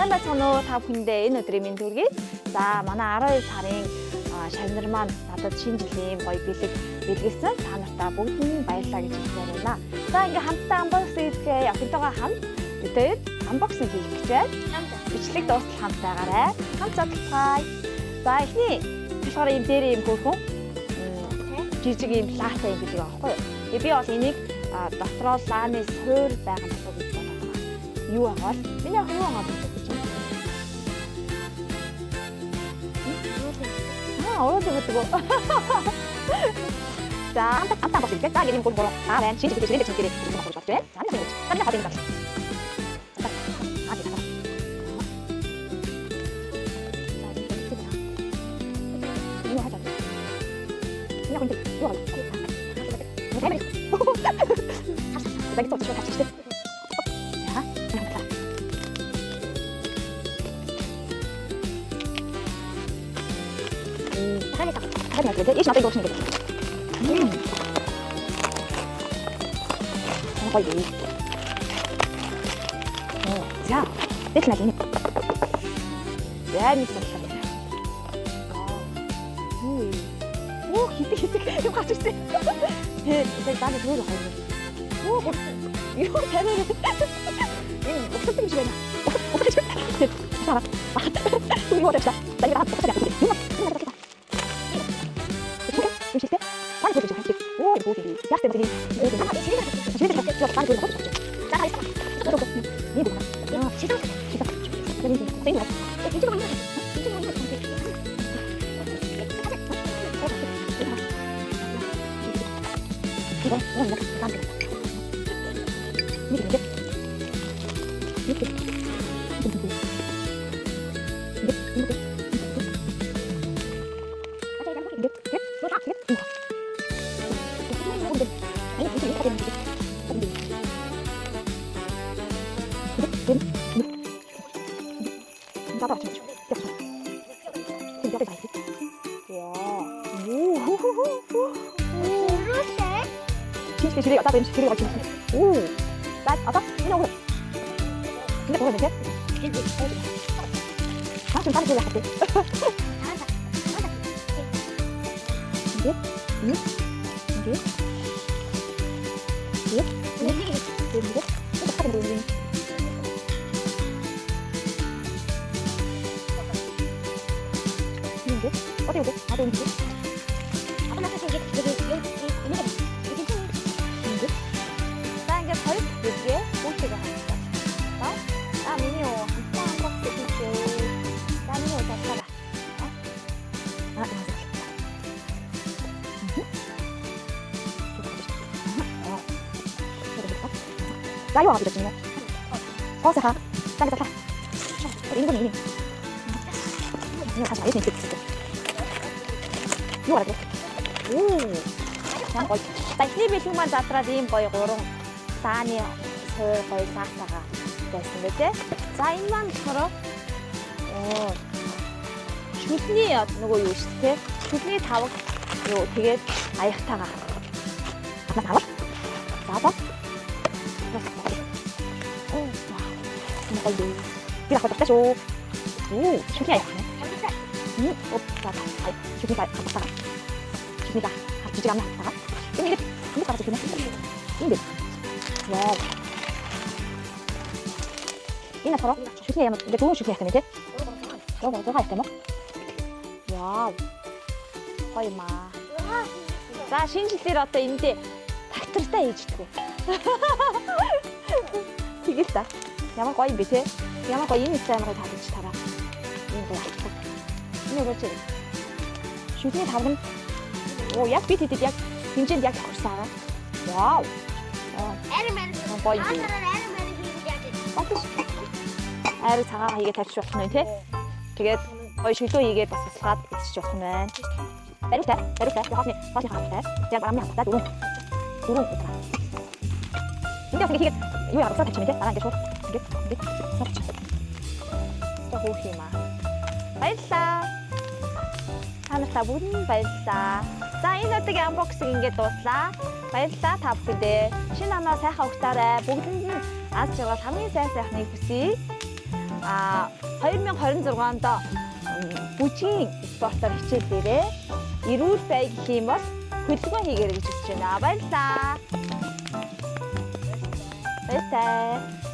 Сайн байцгаана уу та бүхэндээ энэ өдрийн мэнд хүргэе. За манай 12 сарын шавнар маань надад шинэ жилийн гоё бэлэг бэлгэлсэн. Та нартай бүгдэнд баярлалаа гэж хэлмээр байна. За ингээ хамтдаа unboxing хийгээ охинтойгоо хамт өдөр unboxing хийх гэж байна. Бичлэг дуустал хамт байгаарай. Хамт задлаа. За эхний болохоор энэ дээр юм хөөрхөн жижиг юм лаата юм гэдэг аахгүй юу? Би бол энийг дотроо лааны суур байгаа юм шиг бодож байна. Юу агаал? Миний ах юу агаал гэж бодож байна. Ороод өгдөг. За, амтаа босч ирэх. За, гэрийн гол бороо. Байна. Шинэ жижиг жижиг гэрээ гэж бодож байна. За, нэг юм. Санаа хавын гал. Lagi tu cuba kasih sedikit. Ya, nampak. Ada lagi. Ini siapa yang gosong gitu? Apa ini? Oh, ya. Lihat lagi ni. Ya, ni siapa? Oh, kita. Yuk kasih sedikit. Hei, kita tadi dulu hari. 오, 이거 대단해. 이거 어떻게 집에 나? 어떻게 집에 나? 자, 우리 어렵다. 나 이거 어떻게 잡고 있지? 이거 어떻게 다? 이거 좀 실패? 많이 보여줘. 할게. 오, 이거 뭐지? 약 때문에 이거 집에 갈게. 저 많이 보여줘. 자, 가 있어. 저도 그 이거 뭐야? 시작. 여기 이제 땡겨. 이쪽으로 와. 이쪽으로 와. 이거 뭐야? 깜짝. 이렇게 이렇게 오. 나 아까 그냥 오래. 근데 뭐가 되게? 아, 좀 빨리 돌려 갈게. 이게? 이게? 이게? 이게? 이게? 똑같은 거 이게. 이게? 어디 이게? 나도 이게. 아까 나 사실 이게 이게 여기에 볼트가 합니다. 나 미니오 한번 먹고 줄게. 나 미니오 잘 살아. 아, 나 이거 가지고 있네. 자, 가. 자, 가. 이거 이거. 이거 다시 알겠지? 이거 알고. 오. 그냥 거의. 나 TV 흉만 잡더라 님 거의 고롱. 사안이 거의 작다가 됐습니다. 자, 이만 처럼 주순이 누구 요시테 주순이 다워 요 되게 아야타가 아마 나와 나와 와 정말 이 이거 갖다 줘. 오, 주순이 아야. 자, 주순이가 갖다가 주순이가 주지가 않나 갖다가 이게 한국 가서 주네. 인데 와우. 이나 서로 주세요. 근데 좋은 주세요. 근데 저거 할 때뭐? 와우. 거의 마. 자, 신실대로 또 인데 닥터스타 해주고. 되겠다. 야마 거의 밑에. 야마 거의 이미 스타일로 다 같이 달아. 이거 약간. 이거 그렇지. 주세요 다음. 오, 약 비티티 약 김치 약 걸사. 와우. 거의 아이를 장아가 이게 다시 좋구나 이제 되게 거의 실도 이게 버스가 다시 좋구나 내려오세 다시 가볼게 내가 마음이 안 맞다 누룽 있더라 근데 어떻게 이게 이거 알았어 대충 이제 나랑 이제 줘 이게 자 호시마 발사 하늘사 문 발사 자 энэ өдрийн unboxing ингээд дуслаа. Баярлалаа та бүхэндээ. Шинэ оноо сайхан өгтөөрэй. Бүгдэнд нь аз жаргал хамгийн сайн сайхныг хүсье. 2026 онд бүжгийн спортоор хичээлээрээ эрүүл бай гэх юм бол хөдөлгөөн хийгээрэй гэж хэлж байна. Баярлалаа. Баярлалаа.